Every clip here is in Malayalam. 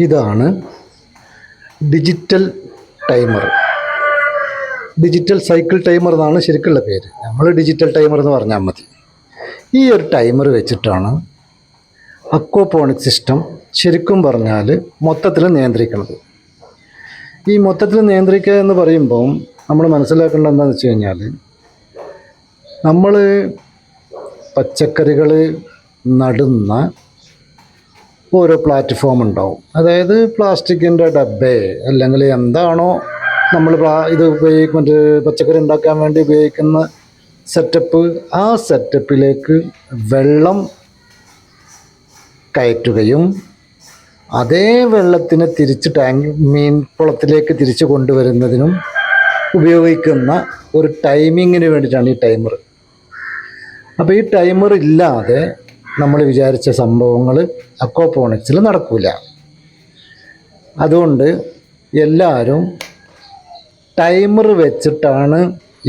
ഇതാണ് digital timer. Digital cycle timer എന്നാണ് ശരിക്കുള്ള പേര്. നമ്മൾ ഡിജിറ്റൽ ടൈമർ എന്ന് പറഞ്ഞാൽ മതി. ഈ ഒരു ടൈമർ വെച്ചിട്ടാണ് അക്വാപോണിക് സിസ്റ്റം ശരിക്കും പറഞ്ഞാൽ മൊത്തത്തിൽ നിയന്ത്രിക്കുന്നത്. ഈ മൊത്തത്തിൽ നിയന്ത്രിക്കുക എന്ന് പറയുമ്പം നമ്മൾ മനസ്സിലാക്കേണ്ടത് എന്താണെന്ന് വെച്ച് കഴിഞ്ഞാൽ, നമ്മൾ പച്ചക്കറികൾ നടുന്ന ഓരോ പ്ലാറ്റ്ഫോം ഉണ്ടാവും. അതായത് പ്ലാസ്റ്റിക്കിൻ്റെ ഡബ്ബേ അല്ലെങ്കിൽ എന്താണോ നമ്മൾ ഇത് മറ്റേ പച്ചക്കറി ഉണ്ടാക്കാൻ വേണ്ടി ഉപയോഗിക്കുന്ന സെറ്റപ്പ്, ആ സെറ്റപ്പിലേക്ക് വെള്ളം കയറ്റുകയും അതേ വെള്ളത്തിന് തിരിച്ച് മീൻ കുളത്തിലേക്ക് തിരിച്ച് കൊണ്ടുവരുന്നതിനും ഉപയോഗിക്കുന്ന ഒരു ടൈമിങ്ങിന് വേണ്ടിയിട്ടാണ് ഈ ടൈമർ. അപ്പോൾ ഈ ടൈമർ ഇല്ലാതെ നമ്മൾ വിചാരിച്ച സംഭവങ്ങൾ അക്വാപോണിക്സിൽ നടക്കില്ല. അതുകൊണ്ട് എല്ലാവരും ടൈമർ വെച്ചിട്ടാണ്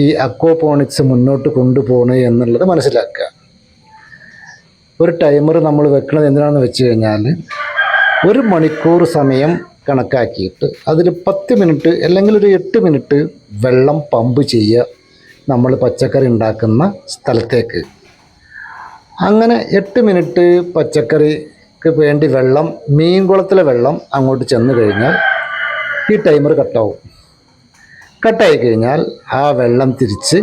ഈ അക്വാപോണിക്സ് മുന്നോട്ട് കൊണ്ടുപോകുന്നത് എന്നുള്ളത് മനസ്സിലാക്കുക. ഒരു ടൈമർ നമ്മൾ വെക്കുന്നത് എന്തിനാണെന്ന് വെച്ച് കഴിഞ്ഞാൽ, 1 മണിക്കൂർ സമയം കണക്കാക്കിയിട്ട് അതിൽ 10 മിനിറ്റ് അല്ലെങ്കിൽ ഒരു 8 മിനിറ്റ് വെള്ളം പമ്പ് ചെയ്യുക നമ്മൾ പച്ചക്കറി ഉണ്ടാക്കുന്ന സ്ഥലത്തേക്ക്. അങ്ങനെ 8 മിനിറ്റ് പച്ചക്കറിക്ക് വേണ്ടി വെള്ളം, മീൻകുളത്തിലെ വെള്ളം അങ്ങോട്ട് ചെന്ന് കഴിഞ്ഞാൽ ഈ ടൈമർ കട്ടാവും. കട്ടായി കഴിഞ്ഞാൽ ആ വെള്ളം തിരിച്ച്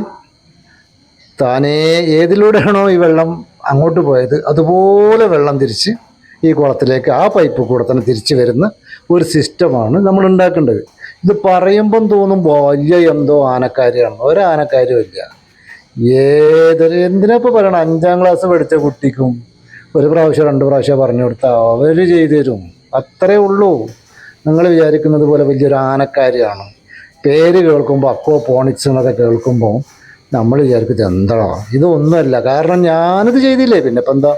താനേ ഏതിലൂടെയാണോ ഈ വെള്ളം അങ്ങോട്ട് പോയത് അതുപോലെ വെള്ളം തിരിച്ച് ഈ കുളത്തിലേക്ക് ആ പൈപ്പ് കൂടെ തന്നെ തിരിച്ച് വരുന്ന ഒരു സിസ്റ്റമാണ് നമ്മൾ ഉണ്ടാക്കേണ്ടത്. ഇത് പറയുമ്പം തോന്നും വലിയ എന്തോ ആനക്കാരിയാണ്. ഒരാനക്കാരും ഇല്ല. എന്തിനാ ഇപ്പോൾ പറയണം, 5ാം ക്ലാസ് പഠിച്ച കുട്ടിക്കും 1 പ്രാവശ്യം 2 പ്രാവശ്യം പറഞ്ഞു കൊടുത്താൽ അവർ ചെയ്തു തരും. അത്രേ ഉള്ളൂ. നിങ്ങൾ വിചാരിക്കുന്നത് പോലെ വലിയൊരു ആനക്കാരിയാണ്. പേര് കേൾക്കുമ്പോൾ അക്വാപോണിക്സ് എന്നൊക്കെ കേൾക്കുമ്പോൾ നമ്മൾ വിചാരിക്കുന്നത് എന്താണോ, ഇതൊന്നുമല്ല. കാരണം ഞാനിത് ചെയ്തില്ലേ, പിന്നെ ഇപ്പം എന്താ.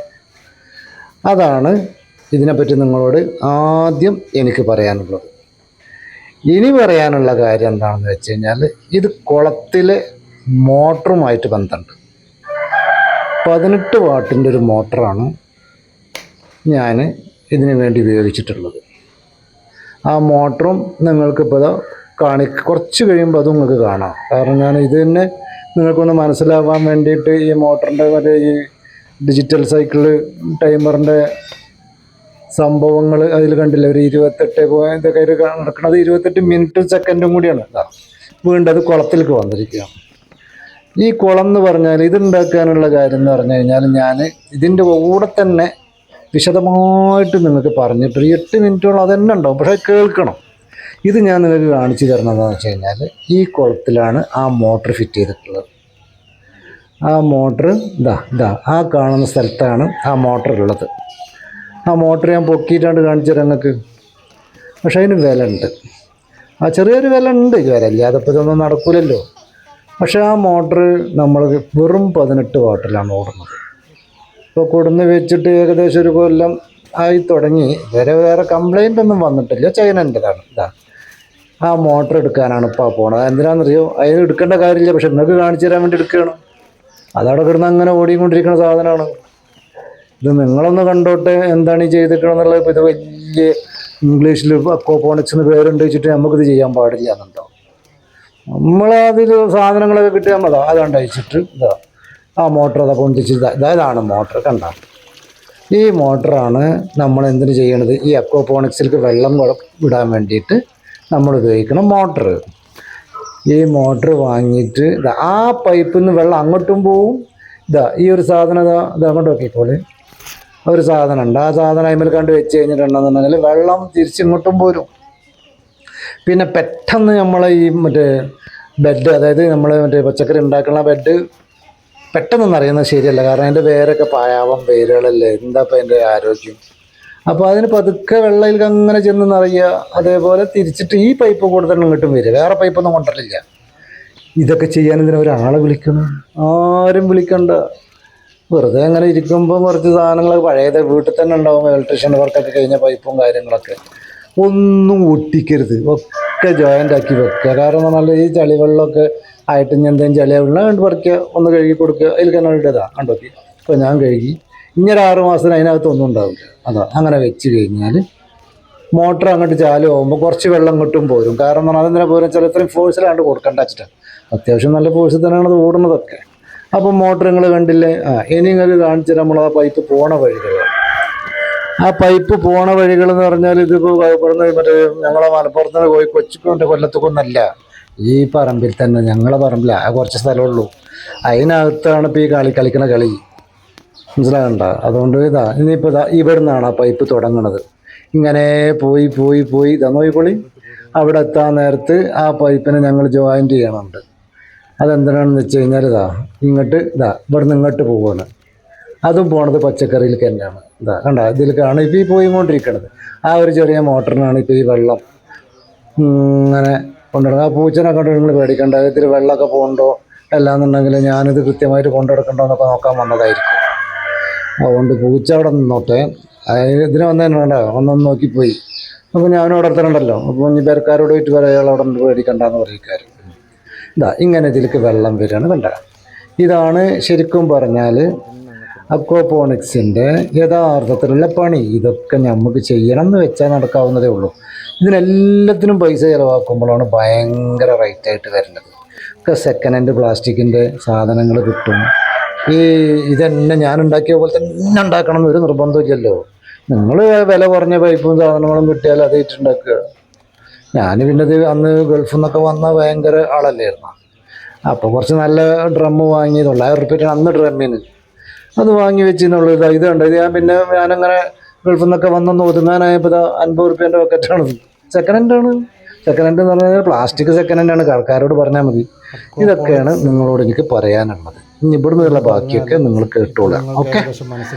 അതാണ് ഇതിനെപ്പറ്റി നിങ്ങളോട് ആദ്യം എനിക്ക് പറയാനുള്ളത്. ഇനി പറയാനുള്ള കാര്യം എന്താണെന്ന് വെച്ച് കഴിഞ്ഞാൽ, ഇത് കുളത്തിലെ മോട്ടറുമായിട്ട് ബന്ധമുണ്ട്. 18 വാട്ടിൻ്റെ ഒരു മോട്ടറാണ് ഞാൻ ഇതിനു വേണ്ടി ഉപയോഗിച്ചിട്ടുള്ളത്. ആ മോട്ടറും നിങ്ങൾക്കിപ്പോൾ കുറച്ച് കഴിയുമ്പോൾ അതും നിങ്ങൾക്ക് കാണാം. കാരണം ഞാൻ ഇത് തന്നെ നിങ്ങൾക്കൊന്ന് മനസ്സിലാവാൻ വേണ്ടിയിട്ട് ഈ മോട്ടറിൻ്റെ മറ്റേ ഈ ഡിജിറ്റൽ സൈക്കിള് ടൈമറിൻ്റെ സംഭവങ്ങൾ അതിൽ കണ്ടില്ല. ഒരു 28 ഇതൊക്കെ നടക്കുന്നത് 28 മിനിറ്റും സെക്കൻഡും കൂടിയാണ്. വീണ്ടും അത് കുളത്തിലേക്ക് വന്നിരിക്കുക. ഈ കുളം എന്ന് പറഞ്ഞാൽ ഇതുണ്ടാക്കാനുള്ള കാര്യം എന്ന് പറഞ്ഞു കഴിഞ്ഞാൽ, ഞാൻ ഇതിൻ്റെ കൂടെ തന്നെ വിശദമായിട്ട് നിങ്ങൾക്ക് പറഞ്ഞിട്ട് 8 മിനിറ്റോളം അത് തന്നെ ഉണ്ടാവും. പക്ഷേ കേൾക്കണം. ഇത് ഞാൻ നിങ്ങൾക്ക് കാണിച്ചു തരുന്നതെന്ന് വെച്ച് കഴിഞ്ഞാൽ, ഈ കുളത്തിലാണ് ആ മോട്ടർ ഫിറ്റ് ചെയ്തിട്ടുള്ളത്. ആ മോട്ടർ ഇതാ ആ കാണുന്ന സ്ഥലത്താണ് ആ മോട്ടർ ഉള്ളത്. ആ മോട്ടർ ഞാൻ പൊക്കിയിട്ടാണ് കാണിച്ചു തരാം നിങ്ങൾക്ക്. പക്ഷേ അതിന് വില ഉണ്ട്. ആ ചെറിയൊരു വില ഉണ്ട്. വില ഇല്ലാതെ ഇപ്പോൾ ഇതൊന്നും നടക്കില്ലല്ലോ. പക്ഷേ ആ മോട്ടർ നമ്മൾ വെറും 18 വാട്ടിലാണ് ഓടുന്നത്. ഇപ്പോൾ കൊടുന്ന് വെച്ചിട്ട് ഏകദേശം ഒരു കൊല്ലം ആയി തുടങ്ങി. വേറെ കംപ്ലൈൻ്റ് ഒന്നും വന്നിട്ടില്ല. ചൈനൻ്റെതാണ്. ആ മോട്ടർ എടുക്കാനാണ് ഇപ്പോൾ പോണത്. എന്തിനാണെന്നറിയോ, അതിന് എടുക്കേണ്ട കാര്യമില്ല. പക്ഷെ നിങ്ങൾക്ക് കാണിച്ചു തരാൻ വേണ്ടി എടുക്കുകയാണ്. അതവിടെ കിടന്ന് അങ്ങനെ ഓടിക്കൊണ്ടിരിക്കുന്ന സാധനമാണ്. ഇത് നിങ്ങളൊന്ന് കണ്ടോട്ടെ എന്താണ് ഈ ചെയ്തിട്ടുള്ളത്. ഇപ്പോൾ ഇത് വലിയ ഇംഗ്ലീഷിൽ അക്വാപോണിക്സ് എന്ന് പേരുണ്ട് വെച്ചിട്ട് നമുക്കിത് ചെയ്യാൻ പാടില്ല എന്നുണ്ടോ. നമ്മളതിൽ സാധനങ്ങളൊക്കെ കിട്ടിയാൽ മതി. അതുകൊണ്ട് അയച്ചിട്ട് ആ മോട്ടർ അതൊക്കെ പൊന്തിച്ച് ഇതാണ് മോട്ടർ. കണ്ട, ഈ മോട്ടറാണ് നമ്മൾ എന്തിനു ചെയ്യണത്, ഈ അക്വാപോണിക്സിലേക്ക് വെള്ളം വിടാൻ വേണ്ടിയിട്ട് നമ്മൾ ഉപയോഗിക്കണം മോട്ടർ. ഈ മോട്ടർ വാങ്ങിയിട്ട് ആ പൈപ്പിൽ നിന്ന് വെള്ളം അങ്ങോട്ടും പോവും. ഈ ഒരു സാധനം അങ്ങോട്ട് നോക്കിക്കോളെ. ഒരു സാധനം ഉണ്ട്. ആ സാധനം അതിൽ കണ്ട് വെച്ച് കഴിഞ്ഞിട്ടുണ്ടെന്നുണ്ടെങ്കിൽ വെള്ളം തിരിച്ചിങ്ങോട്ടും പോരും. പിന്നെ പെട്ടെന്ന് നമ്മൾ ഈ മറ്റേ ബെഡ്, അതായത് നമ്മൾ മറ്റേ പച്ചക്കറി ഉണ്ടാക്കുന്ന ബെഡ് പെട്ടെന്നൊന്നും അറിയുന്നത് ശരിയല്ല. കാരണം അതിൻ്റെ വേരൊക്കെ പായാവാൻ വേരുകളല്ലേ. എന്താ ഇപ്പം അതിൻ്റെ ആരോഗ്യം. അപ്പോൾ അതിന് പതുക്കെ വെള്ളയിൽ അങ്ങനെ ചെന്ന് നിറയുക. അതേപോലെ തിരിച്ചിട്ട് ഈ പൈപ്പ് കൂടെ തന്നെ ഇങ്ങോട്ടും വരിക. വേറെ പൈപ്പൊന്നും കൊണ്ടിട്ടില്ല. ഇതൊക്കെ ചെയ്യാൻ ഇതിന് ഒരാളെ വിളിക്കണം? ആരും വിളിക്കണ്ട. വെറുതെ അങ്ങനെ ഇരിക്കുമ്പോൾ കുറച്ച് സാധനങ്ങൾ പഴയത് വീട്ടിൽ തന്നെ ഉണ്ടാവും. ഇലക്ട്രീഷ്യൻ്റെ വർക്കൊക്കെ കഴിഞ്ഞ പൈപ്പും കാര്യങ്ങളൊക്കെ ഒന്നും ഒട്ടിക്കരുത്. ഒക്കെ ജോയിൻ്റ് ആക്കി വെക്കുക. കാരണം നല്ല ഈ ചളിവെള്ളമൊക്കെ ആയിട്ട് ഇനി എന്തെങ്കിലും ചളിയ വെള്ളം കണ്ട് പറിക്കുക, ഒന്ന് കഴുകി കൊടുക്കുക. അതിൽ തന്നെ ഇട്ടതാണ് കണ്ടോക്കി. ഇപ്പോൾ ഞാൻ കഴുകി. ഇനി ഒരു 6 മാസത്തിന് അതിനകത്ത് ഒന്നും ഉണ്ടാവില്ല. അങ്ങനെ വെച്ച് കഴിഞ്ഞാൽ മോട്ടർ അങ്ങോട്ട് ചാലു ആകുമ്പോൾ കുറച്ച് വെള്ളം കിട്ടും പോരും. കാരണം അതെന്തിനാ പോരും വെച്ചാൽ ഇത്രയും ഫോഴ്സിലാണ്ട് കൊടുക്കേണ്ട വെച്ചിട്ടാണ്. അത്യാവശ്യം നല്ല ഫോഴ്സിൽ തന്നെയാണ് അത് ഓടുന്നതൊക്കെ. അപ്പം മോട്ടർ നിങ്ങൾ കണ്ടില്ലേ? ഇനി നിങ്ങൾക്ക് കാണിച്ചു നമ്മൾ ആ പൈപ്പ് പോണ വഴികൾ. ആ പൈപ്പ് പോണ വഴികൾ എന്ന് പറഞ്ഞാൽ ഇതിപ്പോൾ ഇവിടുന്ന് മറ്റേ ഞങ്ങളെ മലപ്പുറത്ത് പോയി കൊച്ചിക്കൊണ്ട് കൊല്ലത്തുകൊന്നല്ല, ഈ പറമ്പിൽ തന്നെ, ഞങ്ങളെ പറമ്പിൽ ആ കുറച്ച് സ്ഥലമുള്ളൂ, അതിനകത്താണ് ഇപ്പോൾ ഈ കളിക്കണ കളി. മനസ്സിലാകണ്ട. അതുകൊണ്ട് ഇനിയിപ്പോൾ ഇവിടെ നിന്നാണ് ആ പൈപ്പ് തുടങ്ങുന്നത്. ഇങ്ങനെ പോയി പോയി പോയി നോക്കിക്കോളി. അവിടെ എത്താൻ നേരത്ത് ആ പൈപ്പിനെ ഞങ്ങൾ ജോയിൻ്റ് ചെയ്യണമുണ്ട്. അതെന്തിനാണെന്ന് വെച്ച് കഴിഞ്ഞാൽ ഇങ്ങോട്ട് ഇവിടെ നിന്ന് ഇങ്ങോട്ട് പോവുകയാണ്. അതും പോണത് പച്ചക്കറിയിലേക്ക് തന്നെയാണ്. കണ്ട ഇതിലേക്കാണ് ഇപ്പോൾ ഈ പോയിക്കൊണ്ടിരിക്കുന്നത്. ആ ഒരു ചെറിയ മോട്ടറിനാണ് ഇപ്പോൾ ഈ വെള്ളം ഇങ്ങനെ കൊണ്ടുനടക്കുക. ആ പൂച്ചനെ കണ്ട് നിങ്ങൾ പേടിക്കേണ്ട, ഇതിൽ വെള്ളമൊക്കെ പോകുന്നുണ്ടോ അല്ലാന്നുണ്ടെങ്കിൽ ഞാനിത് കൃത്യമായിട്ട് കൊണ്ടുനടക്കണ്ടോ എന്നൊക്കെ നോക്കാൻ വന്നതായിരിക്കും. അതുകൊണ്ട് പൂച്ച അവിടെ നിന്നോട്ടെ. ഇതിനെ വന്നതന്നെ വേണ്ട, ഒന്നൊന്ന് നോക്കിപ്പോയി. അപ്പോൾ ഞാനും അവിടെ അടുത്തുണ്ടല്ലോ. അപ്പോൾ ഇനി പേർക്കാരോട് പോയിട്ട് പറയാൾ അവിടെ പേടിക്കണ്ടെന്ന് പറയിക്കാർ. ഇങ്ങനെ ഇതിലേക്ക് വെള്ളം വരികയാണ്. കണ്ട, ഇതാണ് ശരിക്കും പറഞ്ഞാൽ അക്വാപോണിക്സിൻ്റെ യഥാർത്ഥത്തിലുള്ള പണി. ഇതൊക്കെ നമുക്ക് ചെയ്യണം എന്ന് വെച്ചാൽ നടക്കാവുന്നതേ ഉള്ളൂ. ഇതിനെല്ലാത്തിനും പൈസ ചിലവാക്കുമ്പോഴാണ് ഭയങ്കര റേറ്റായിട്ട് വരുന്നത്. ഒക്കെ സെക്കൻഡ് ഹാൻഡ് പ്ലാസ്റ്റിക്കിൻ്റെ സാധനങ്ങൾ കിട്ടും. ഇതെന്നെ ഞാൻ ഉണ്ടാക്കിയ പോലെ തന്നെ ഉണ്ടാക്കണം എന്നൊരു നിർബന്ധമില്ലല്ലോ. നിങ്ങൾ വില കുറഞ്ഞ പൈപ്പും സാധനങ്ങളും കിട്ടിയാൽ അത് ഇട്ടുണ്ടാക്കുക. ഞാൻ പിന്നെ ഇത് അന്ന് ഗൾഫിൽ നിന്നൊക്കെ വന്ന ഭയങ്കര ആളല്ലായിരുന്നു. അപ്പോൾ കുറച്ച് നല്ല ഡ്രമ്മ് വാങ്ങി 900 റുപ്യക്കാണ് അന്ന് ഡ്രമ്മിന്. അത് വാങ്ങി വെച്ചെന്നുള്ളൂ. ഇത് കണ്ടോ, ഇത് ഞാനങ്ങനെ ഗൾഫിൽ നിന്നൊക്കെ വന്നൊന്ന് ഒതുങ്ങാനായപ്പോൾ 50 റുപ്യേൻ്റെ ബക്കറ്റാണിത്. സെക്കൻഡ് ഹാൻഡാണ്. സെക്കൻഡ് ഹാൻഡ് എന്ന് പറഞ്ഞാൽ പ്ലാസ്റ്റിക് സെക്കൻഡ് ഹാൻഡാണ്. ആൾക്കാരോട് പറഞ്ഞാൽ മതി. ഇതൊക്കെയാണ് നിങ്ങളോട് എനിക്ക് പറയാനുള്ളത്. ഇനി ഇവിടുന്നുള്ള ബാക്കിയൊക്കെ നിങ്ങൾ കേട്ടോളാം. ഓക്കെ,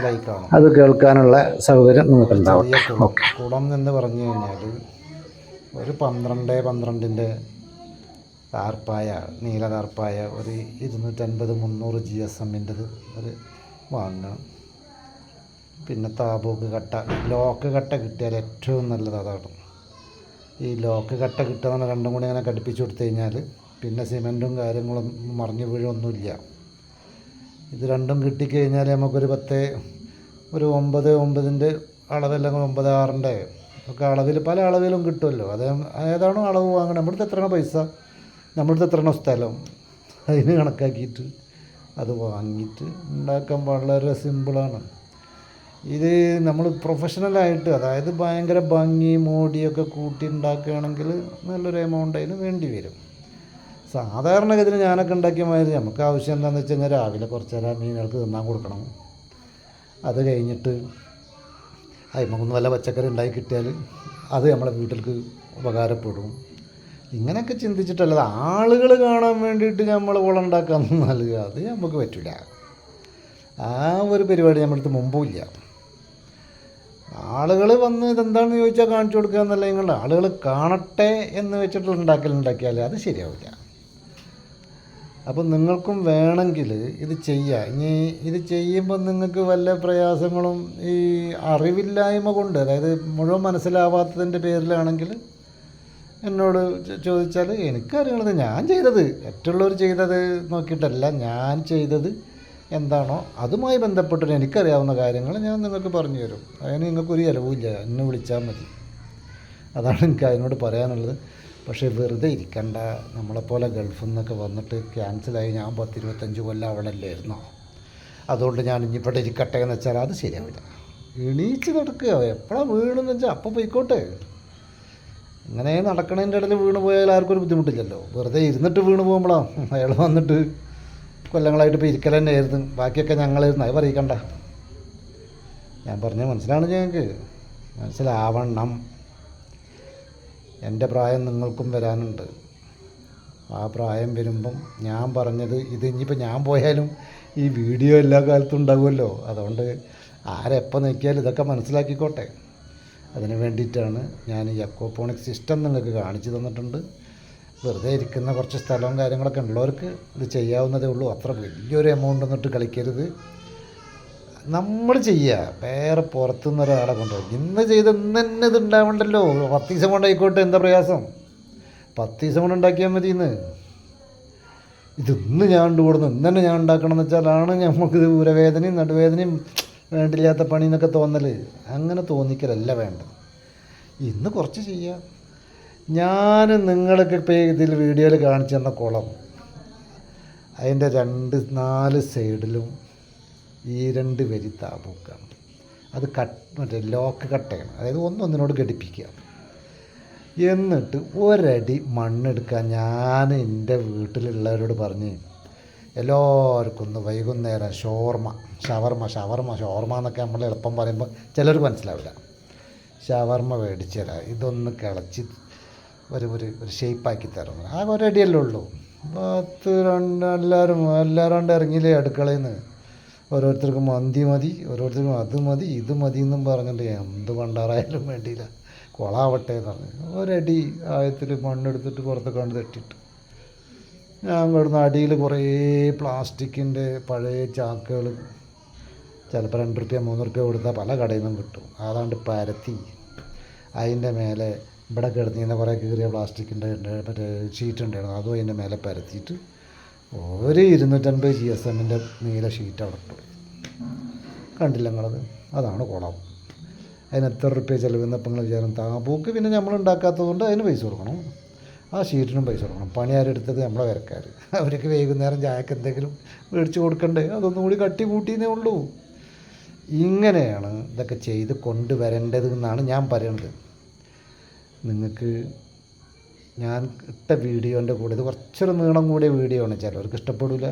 അത് കേൾക്കാനുള്ള സൗകര്യം നിങ്ങൾക്ക് ഉണ്ടാവട്ടെ. ഓക്കെ. കുളം എന്ന് പറഞ്ഞു കഴിഞ്ഞാൽ ഒരു 12 താർപ്പായ, നീല താർപ്പായ ഒരു 250-300 GSM-ൻ്റെത് ഒരു വാങ്ങണം. പിന്നെ താബൂക്ക് കട്ട, ലോക്ക് കട്ട കിട്ടിയാൽ ഏറ്റവും നല്ലത് അതാണ്. ഈ ലോക്ക് കട്ട കിട്ടുന്ന രണ്ടും കൂടി അങ്ങനെ ഘടിപ്പിച്ച് കൊടുത്തു കഴിഞ്ഞാൽ പിന്നെ സിമെൻറ്റും കാര്യങ്ങളും മറിഞ്ഞു വീഴൊന്നുമില്ല. ഇത് രണ്ടും കിട്ടിക്കഴിഞ്ഞാൽ നമുക്കൊരു 9-9ൻ്റെ അളവെല്ലാം 9-6ൻ്റെ ഒക്കെ അളവിൽ പല അളവിലും കിട്ടുമല്ലോ. അത് ഏതാണോ അളവ് വാങ്ങണം, നമ്മുടെ എത്രയാണോ പൈസ, നമ്മുടെ എത്രയാണോ സ്ഥലം, അതിന് കണക്കാക്കിയിട്ട് അത് വാങ്ങിയിട്ട് ഉണ്ടാക്കാൻ വളരെ സിമ്പിളാണ്. ഇത് നമ്മൾ പ്രൊഫഷണലായിട്ട്, അതായത് ഭയങ്കര ഭംഗി മോടിയൊക്കെ കൂട്ടി ഉണ്ടാക്കുകയാണെങ്കിൽ നല്ലൊരു എമൗണ്ട് അതിന് വേണ്ടി വരും. സാധാരണഗതിയിൽ ഞാനൊക്കെ ഉണ്ടാക്കിയ മാതിരി നമുക്ക് ആവശ്യം എന്താണെന്ന് വെച്ച് കഴിഞ്ഞാൽ രാവിലെ കുറച്ച് നേരം മീനുകൾക്ക് തിന്നാൻ കൊടുക്കണം. അത് കഴിഞ്ഞിട്ട് അതിമൊന്ന് വല്ല പച്ചക്കറി ഉണ്ടാക്കി കിട്ടിയാൽ അത് നമ്മളെ വീട്ടിലേക്ക് ഉപകാരപ്പെടും. ഇങ്ങനെയൊക്കെ ചിന്തിച്ചിട്ടല്ലത് ആളുകൾ കാണാൻ വേണ്ടിയിട്ട് നമ്മൾ വളം ഉണ്ടാക്കാൻ നൽകുക, അത് നമുക്ക് പറ്റില്ല. ആ ഒരു പരിപാടി നമ്മുടെ അടുത്ത് മുമ്പും ഇല്ല. ആളുകൾ വന്ന് ഇതെന്താണെന്ന് ചോദിച്ചാൽ കാണിച്ചു കൊടുക്കുക എന്നല്ല, നിങ്ങളുടെ ആളുകൾ കാണട്ടെ എന്ന് വെച്ചിട്ട് ഉണ്ടാക്കിയാൽ അത് ശരിയാവില്ല. അപ്പം നിങ്ങൾക്കും വേണമെങ്കിൽ ഇത് ചെയ്യാം. ഇനി ഇത് ചെയ്യുമ്പോൾ നിങ്ങൾക്ക് വല്ല പ്രയാസങ്ങളും ഈ അറിവില്ലായ്മ കൊണ്ട്, അതായത് മുഴുവൻ മനസ്സിലാവാത്തതിൻ്റെ പേരിലാണെങ്കിൽ എന്നോട് ചോദിച്ചാൽ എനിക്കറിയണത് ഞാൻ ചെയ്തത്, മറ്റുള്ളവർ ചെയ്തത് നോക്കിയിട്ടല്ല, ഞാൻ ചെയ്തത് എന്താണോ അതുമായി ബന്ധപ്പെട്ടിട്ട് എനിക്കറിയാവുന്ന കാര്യങ്ങൾ ഞാൻ നിങ്ങൾക്ക് പറഞ്ഞു തരും. അതിന് നിങ്ങൾക്കൊരു ചിലവുമില്ല, എന്നെ വിളിച്ചാൽ മതി. അതാണ് എനിക്ക് അതിനോട് പറയാനുള്ളത്. പക്ഷേ വെറുതെ ഇരിക്കണ്ട. നമ്മളെപ്പോലെ ഗൾഫിൽ നിന്നൊക്കെ വന്നിട്ട് ക്യാൻസലായി ഞാൻ 10-25 കൊല്ലം അവിടെ അല്ലായിരുന്നോ, അതുകൊണ്ട് ഞാൻ ഇനിയിപ്പോൾ ഇരിക്കട്ടെ എന്ന് വെച്ചാൽ അത് ശരിയാവില്ല. എണീച്ച് നടക്കുക. എപ്പോഴാണ് വീണെന്ന് വെച്ചാൽ അപ്പോൾ പോയിക്കോട്ടെ. ഇങ്ങനെ നടക്കണതിൻ്റെ ഇടയിൽ വീണ് പോയാൽ ആർക്കും ഒരു ബുദ്ധിമുട്ടില്ലല്ലോ. വെറുതെ ഇരുന്നിട്ട് വീണ് പോകുമ്പോഴാണ് അയാൾ വന്നിട്ട് കൊല്ലങ്ങളായിട്ട് ഇപ്പോൾ ഇരിക്കൽ തന്നെ ആയിരുന്നു, ബാക്കിയൊക്കെ ഞങ്ങളായിരുന്നു. അത് പറയിക്കണ്ട. ഞാൻ പറഞ്ഞ മനസ്സിലാണ്, ഞങ്ങൾക്ക് മനസ്സിലാവണം. എൻ്റെ പ്രായം നിങ്ങൾക്കും വരാനുണ്ട്. ആ പ്രായം വരുമ്പം ഞാൻ പറഞ്ഞത് ഇത് ഇനിയിപ്പോൾ ഞാൻ പോയാലും ഈ വീഡിയോ എല്ലാ കാലത്തും ഉണ്ടാകുമല്ലോ. അതുകൊണ്ട് ആരെപ്പോൾ നോക്കിയാലും ഇതൊക്കെ മനസ്സിലാക്കിക്കോട്ടെ. അതിന് വേണ്ടിയിട്ടാണ് ഞാൻ ഈ അക്വാപോണിക്സ് സിസ്റ്റം നിങ്ങൾക്ക് കാണിച്ചു തന്നിട്ടുണ്ട്. വെറുതെ ഇരിക്കുന്ന കുറച്ച് സ്ഥലവും കാര്യങ്ങളൊക്കെ ഉള്ളവർക്ക് ഇത് ചെയ്യാവുന്നതേ ഉള്ളൂ. അത്ര വലിയൊരു എമൗണ്ട് ഒന്നിട്ട് കളിക്കരുത്. നമ്മൾ ചെയ്യുക, വേറെ പുറത്തുനിന്ന് ഒരാളെ കൊണ്ടുപോകും. ഇന്ന് ചെയ്ത് ഇന്ന് തന്നെ ഇത് ഉണ്ടാവണ്ടല്ലോ. 10 ദിവസം കൊണ്ടായിക്കോട്ടെ, എന്താ പ്രയാസം? 10 ദിവസം കൊണ്ട് ഉണ്ടാക്കിയാൽ മതി. ഇന്ന് ഞാൻ കൊണ്ടുകൂടുന്നു, ഇന്ന് തന്നെ ഞാൻ ഉണ്ടാക്കണം എന്ന് വെച്ചാലാണ് നമുക്കിത് ഊരവേദനയും നടുവേദനയും വേണ്ടില്ലാത്ത പണി എന്നൊക്കെ തോന്നൽ. അങ്ങനെ തോന്നിക്കലല്ല വേണ്ടത്. ഇന്ന് കുറച്ച് ചെയ്യാം. ഞാൻ നിങ്ങൾക്ക് ഇപ്പോൾ ഇതിൽ വീഡിയോയിൽ കാണിച്ചു തന്ന കുളം, അതിൻ്റെ 4 സൈഡിലും ഈ 2 വരി താപൂക്കാണ്. അത് മറ്റേ ലോക്ക് കട്ടയാണ്, അതായത് ഒന്നൊന്നിനോട് ഘടിപ്പിക്കുക. എന്നിട്ട് ഒരടി മണ്ണെടുക്കാൻ ഞാൻ എൻ്റെ വീട്ടിലുള്ളവരോട് പറഞ്ഞ് എല്ലാവർക്കും ഒന്ന് വൈകുന്നേരം ഷവർമ എന്നൊക്കെ നമ്മൾ എളുപ്പം പറയുമ്പോൾ ചിലർക്ക് മനസ്സിലാവില്ല. ഷവർമ മേടിച്ച് തരാം, ഇതൊന്ന് കിളച്ച് ഒരു ഷേപ്പാക്കി തരണം. ആ ഒരടിയല്ലേ ഉള്ളൂ. 10 എല്ലാവരും ഇറങ്ങിയില്ലേ അടുക്കളയിൽ നിന്ന്. ഓരോരുത്തർക്കും മന്തി മതി, ഓരോരുത്തർക്കും അത് മതി ഇത് മതി എന്നും പറഞ്ഞിട്ട് എന്ത് പണ്ടാറായാലും വേണ്ടിയില്ല, കൊളാവട്ടെ എന്ന് പറഞ്ഞു. ഒരടി ആയത്തിൽ മണ്ണെടുത്തിട്ട് പുറത്ത് കണ്ട് തട്ടിയിട്ട് ഞാൻ കിടന്ന അടിയിൽ കുറേ പ്ലാസ്റ്റിക്കിൻ്റെ പഴയ ചാക്കുകൾ, ചിലപ്പോൾ 2 റുപ്യ 3 റുപ്യ കൊടുത്താൽ പല കടയിൽ നിന്നും കിട്ടും. അതാണ്ട് പരത്തി അതിൻ്റെ മേലെ ഇവിടെ കിടന്നിരുന്ന കുറേ കീറിയ പ്ലാസ്റ്റിക്കിൻ്റെ മറ്റേ ഷീറ്റ് ഉണ്ടായിരുന്നു, അതും അതിൻ്റെ മേലെ പരത്തിയിട്ട് ഒരു 250 GSM-ൻ്റെ നീല ഷീറ്റ് അവിടെ ഇട്ടു. കണ്ടില്ല നിങ്ങളത്? അതാണ് കുളം. അതിന് എത്ര റുപ്യ ചിലവെന്നപ്പം നിങ്ങൾ വിചാരം? താമ്പൂക്ക് പിന്നെ നമ്മൾ ഉണ്ടാക്കാത്തത് കൊണ്ട് അതിന് പൈസ കൊടുക്കണം, ആ ഷീറ്റിനും പൈസ കൊടുക്കണം. പണിയാരെടുത്തത് നമ്മളെ വരക്കാർ, അവർക്ക് വൈകുന്നേരം ചായക്ക് എന്തെങ്കിലും മേടിച്ച് കൊടുക്കണ്ടേ, അതൊന്നും കൂടി കട്ടി കൂട്ടിയെന്നേ ഉള്ളൂ. ഇങ്ങനെയാണ് ഇതൊക്കെ ചെയ്ത് കൊണ്ടുവരേണ്ടത് എന്നാണ് ഞാൻ പറയുന്നത്. നിങ്ങൾക്ക് ഞാൻ ഇട്ട വീഡിയോൻ്റെ കൂടെ ഇത് കുറച്ചൊരു നീളം കൂടിയ വീഡിയോ ആണ്. ചിലവർക്ക് ഇഷ്ടപ്പെടില്ല,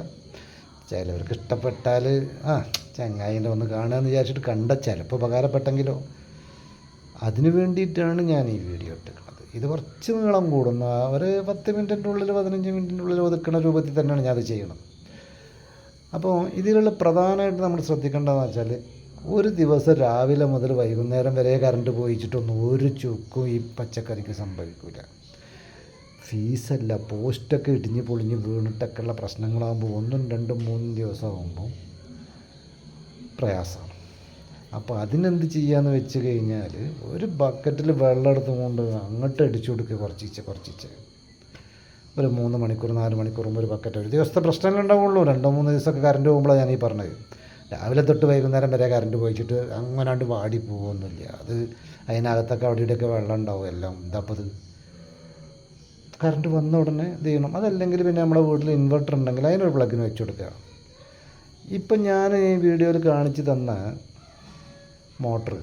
ചിലവർക്ക് ഇഷ്ടപ്പെട്ടാൽ ചങ്ങായിൻ്റെ ഒന്ന് കാണുകയെന്ന് വിചാരിച്ചിട്ട് കണ്ട ചിലപ്പോൾ ഉപകാരപ്പെട്ടെങ്കിലോ, അതിന് വേണ്ടിയിട്ടാണ് ഞാൻ ഈ വീഡിയോ ഇട്ടിരിക്കുന്നത്. ഇത് കുറച്ച് നീളം കൂടുന്ന ഒരു 10 മിനിറ്റിൻ്റെ ഉള്ളിൽ 15 മിനിറ്റിൻ്റെ ഉള്ളിൽ ഒതുക്കുന്ന രൂപത്തിൽ തന്നെയാണ് ഞാനത് ചെയ്യണം. അപ്പോൾ ഇതിലുള്ള പ്രധാനമായിട്ട് നമ്മൾ ശ്രദ്ധിക്കേണ്ടതെന്ന് വെച്ചാൽ, ഒരു ദിവസം രാവിലെ മുതൽ വൈകുന്നേരം വരെ കറണ്ട് പോയിച്ചിട്ടൊന്നും ഒരു ചുക്കും ഈ പച്ചക്കറിക്ക് സംഭവിക്കില്ല. ഫീസല്ല, പോസ്റ്റൊക്കെ ഇടിഞ്ഞ് പൊളിഞ്ഞ് വീണിട്ടൊക്കെയുള്ള പ്രശ്നങ്ങളാകുമ്പോൾ 1, 2, 3 ദിവസമാകുമ്പോൾ പ്രയാസമാണ്. അപ്പോൾ അതിനെന്ത് ചെയ്യാന്ന് വെച്ച് കഴിഞ്ഞാൽ, ഒരു ബക്കറ്റിൽ വെള്ളം എടുത്തുകൊണ്ട് അങ്ങോട്ട് അടിച്ചു കൊടുക്കുക, കുറച്ചിച്ച് ഒരു 3 മണിക്കൂർ 4 മണിക്കൂർ ഒരു ബക്കറ്റ്. ഒരു ദിവസത്തെ പ്രശ്നങ്ങൾ ഉണ്ടാവുള്ളൂ. 2-3 ദിവസമൊക്കെ കറണ്ട് പോകുമ്പോഴാണ് ഞാൻ ഈ പറഞ്ഞത്. രാവിലെ തൊട്ട് വൈകുന്നേരം വരെ കറണ്ട് പോയിച്ചിട്ട് അങ്ങനാണ്ട് വാടി പോകുന്നില്ല. അത് അതിനകത്തൊക്കെ അവിടെ ഇവിടെയൊക്കെ വെള്ളം ഉണ്ടാവും എല്ലാം. ഇതപ്പോൾ അത് കറണ്ട് വന്ന ഉടനെ ഇത് ചെയ്യണം. അതല്ലെങ്കിൽ പിന്നെ നമ്മുടെ വീട്ടിൽ ഇൻവെർട്ടർ ഉണ്ടെങ്കിൽ അതിനൊരു പ്ലഗിന് വെച്ച് കൊടുക്കുക. ഇപ്പം ഞാൻ ഈ വീഡിയോയിൽ കാണിച്ച് തന്ന മോട്ടർ,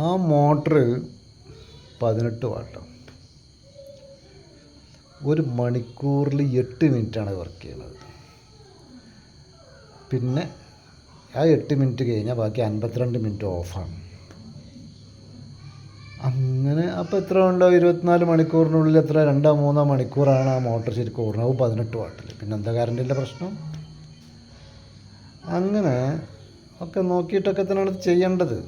ആ മോട്ടർ 18 വാട്ടാണ്. 1 മണിക്കൂറിൽ 8 മിനിറ്റാണ് വർക്ക് ചെയ്യുന്നത്. പിന്നെ ആ 8 മിനിറ്റ് കഴിഞ്ഞാൽ ബാക്കി 52 മിനിറ്റ് ഓഫാണ്. അങ്ങനെ അപ്പോൾ എത്ര ഉണ്ടാവും? 24 മണിക്കൂറിനുള്ളിൽ എത്ര 2-3 മണിക്കൂറാണ് ആ മോട്ടർ ശരിക്കും ഓടുന്നത്. അത് 18 വാട്ടിൽ. പിന്നെ എന്താ കറണ്ടിൻ്റെ പ്രശ്നം? അങ്ങനെ ഒക്കെ നോക്കിയിട്ടൊക്കെ തന്നെയാണ് ഇത് ചെയ്യേണ്ടത്.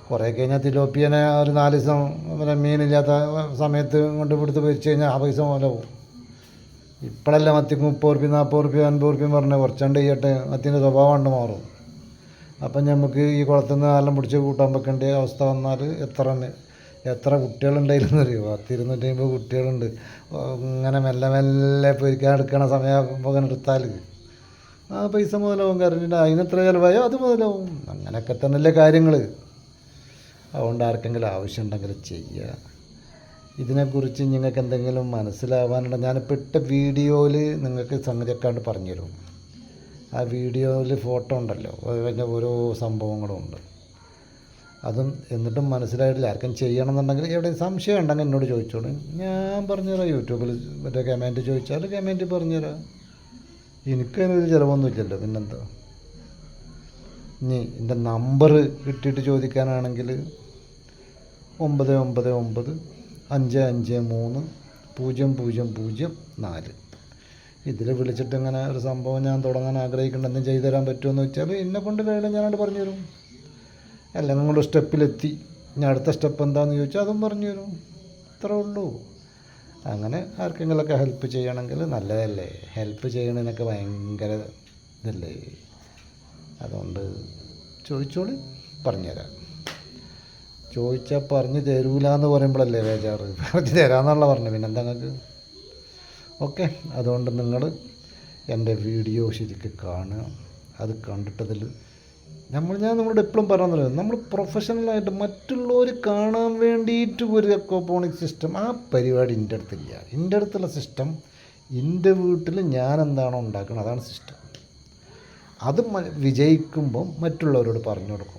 കുറേ കഴിഞ്ഞാൽ തിലോപ്പിയനെ ഒരു 4 ദിവസം പിന്നെ മീനില്ലാത്ത സമയത്ത് കൊണ്ട് പിടുത്ത് പൊരിച്ച് കഴിഞ്ഞാൽ ആ പൈസ പോലെയാവും. ഇപ്പോഴല്ല മത്തിക്ക് 30 റുപ്യ 40 റുപ്യ 50 റുപ്യ പറഞ്ഞ് കുറച്ചുകൊണ്ട് ചെയ്യട്ടെ, മത്തിൻ്റെ സ്വഭാവം കൊണ്ട് മാറും. അപ്പം നമുക്ക് ഈ കുളത്തിൽ നിന്ന് ആരെല്ലാം പിടിച്ച് കൂട്ടാൻ വെക്കേണ്ട അവസ്ഥ വന്നാൽ എത്ര കുട്ടികളുണ്ടായിരുന്നറിയോ? 250 കുട്ടികളുണ്ട്. ഇങ്ങനെ മെല്ലെ പൊരിക്കാൻ എടുക്കണ സമയമാകുമ്പോൾ എടുത്താൽ ആ പൈസ മുതലാവും. കറണ്ടിൻ്റെ അതിനെത്ര ചിലവായോ അത് മുതലാവും. അങ്ങനെയൊക്കെ തന്നെയല്ലേ കാര്യങ്ങൾ. അതുകൊണ്ട് ആർക്കെങ്കിലും ആവശ്യമുണ്ടെങ്കിൽ ചെയ്യുക. ഇതിനെക്കുറിച്ച് നിങ്ങൾക്ക് എന്തെങ്കിലും മനസ്സിലാവാനുണ്ട്, ഞാനിപ്പോൾ ഇട്ട വീഡിയോയിൽ നിങ്ങൾക്ക് സംഗതിയൊക്കെ പറഞ്ഞുതരും. ആ വീഡിയോയിൽ ഫോട്ടോ ഉണ്ടല്ലോ, അതിൻ്റെ ഓരോ സംഭവങ്ങളും ഉണ്ട്. അതും എന്നിട്ടും മനസ്സിലായിട്ടില്ല, ആർക്കും ചെയ്യണമെന്നുണ്ടെങ്കിൽ എവിടെയും സംശയം ഉണ്ടെങ്കിൽ എന്നോട് ചോദിച്ചോളൂ, ഞാൻ പറഞ്ഞുതരാം. യൂട്യൂബിൽ മറ്റേ കമൻറ്റ് ചോദിച്ചാൽ കമൻറ്റ് പറഞ്ഞുതരാം. എനിക്കതിനൊരു ചിലവൊന്നുമില്ലല്ലോ, പിന്നെന്താ. ഇനി എൻ്റെ നമ്പർ കിട്ടിയിട്ട് ചോദിക്കാനാണെങ്കിൽ 999 553 0004. ഇതിൽ വിളിച്ചിട്ട് ഇങ്ങനെ ഒരു സംഭവം ഞാൻ തുടങ്ങാൻ ആഗ്രഹിക്കുന്നുണ്ട്, എന്തും ചെയ്തു തരാൻ പറ്റുമെന്ന് വെച്ചാൽ എന്നെ കൊണ്ട് കഴിയില്ല, ഞാനത് പറഞ്ഞു തരും. അല്ല നിങ്ങളുടെ സ്റ്റെപ്പിലെത്തി, ഇനി അടുത്ത സ്റ്റെപ്പ് എന്താണെന്ന് ചോദിച്ചാൽ അതും പറഞ്ഞു തരും. ഇത്രേ ഉള്ളൂ. അങ്ങനെ ആർക്കെങ്കിലുമൊക്കെ ഹെൽപ്പ് ചെയ്യണമെങ്കിൽ നല്ലതല്ലേ. ഹെൽപ്പ് ചെയ്യണതിനൊക്കെ ഭയങ്കര ഇതല്ലേ. അതുകൊണ്ട് ചോദിച്ചോളി, പറഞ്ഞുതരാം. ചോദിച്ചാൽ പറഞ്ഞു തരൂല എന്ന് പറയുമ്പോഴല്ലേ ബേജാറ്. പറഞ്ഞു തരാമെന്നുള്ള പറഞ്ഞു, പിന്നെന്താ നിങ്ങൾക്ക്. ഓക്കെ, അതുകൊണ്ട് നിങ്ങൾ എൻ്റെ വീഡിയോ ശരിക്കും കാണുക. അത് കണ്ടിട്ടതിൽ ഞാൻ നിങ്ങളോട് എപ്പോഴും പറയുന്നത്, നമ്മൾ പ്രൊഫഷണലായിട്ട് മറ്റുള്ളവർ കാണാൻ വേണ്ടിയിട്ട് ഒരു അക്വാപോണിക് സിസ്റ്റം, ആ പരിപാടി എൻ്റെ അടുത്തില്ല. എൻ്റെ അടുത്തുള്ള സിസ്റ്റം എൻ്റെ വീട്ടിൽ ഞാൻ എന്താണോ ഉണ്ടാക്കുന്നത് അതാണ് സിസ്റ്റം. അത് വിജയിക്കുമ്പം മറ്റുള്ളവരോട് പറഞ്ഞു കൊടുക്കും.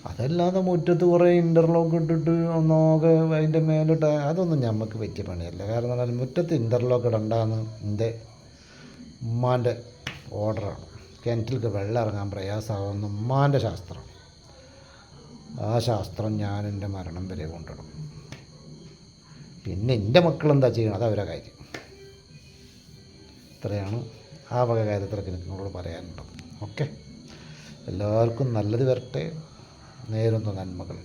അതല്ലാതെ മുറ്റത്ത് കുറേ ഇൻ്റർലോക്ക് ഇട്ടിട്ട് ഒന്നാകെ അതിൻ്റെ മേലിട്ട് അതൊന്നും നമുക്ക് പറ്റിയ പണിയല്ല. കാരണം എന്നാൽ മുറ്റത്ത് ഇൻ്റർലോക്ക് ഇടണ്ടെന്ന് എൻ്റെ ഉമ്മാൻ്റെ ഓർഡറാണ്. കിണറ്റിലേക്ക് വെള്ളം ഇറങ്ങാൻ പ്രയാസമാകുന്ന ഉമ്മാൻ്റെ ശാസ്ത്രം. ആ ശാസ്ത്രം ഞാൻ എൻ്റെ മരണം വരെ കൊണ്ടിടും. പിന്നെ എൻ്റെ മക്കളെന്താ ചെയ്യണം അത് അവരുടെ കാര്യം. ഇത്രയാണ് ആ വക കാര്യത്തിലൊക്കെ എനിക്ക് നിങ്ങളോട് പറയാനുള്ളത്. ഓക്കെ, എല്ലാവർക്കും നല്ലത് വരട്ടെ. നേരുന്ന നന്മകൾ.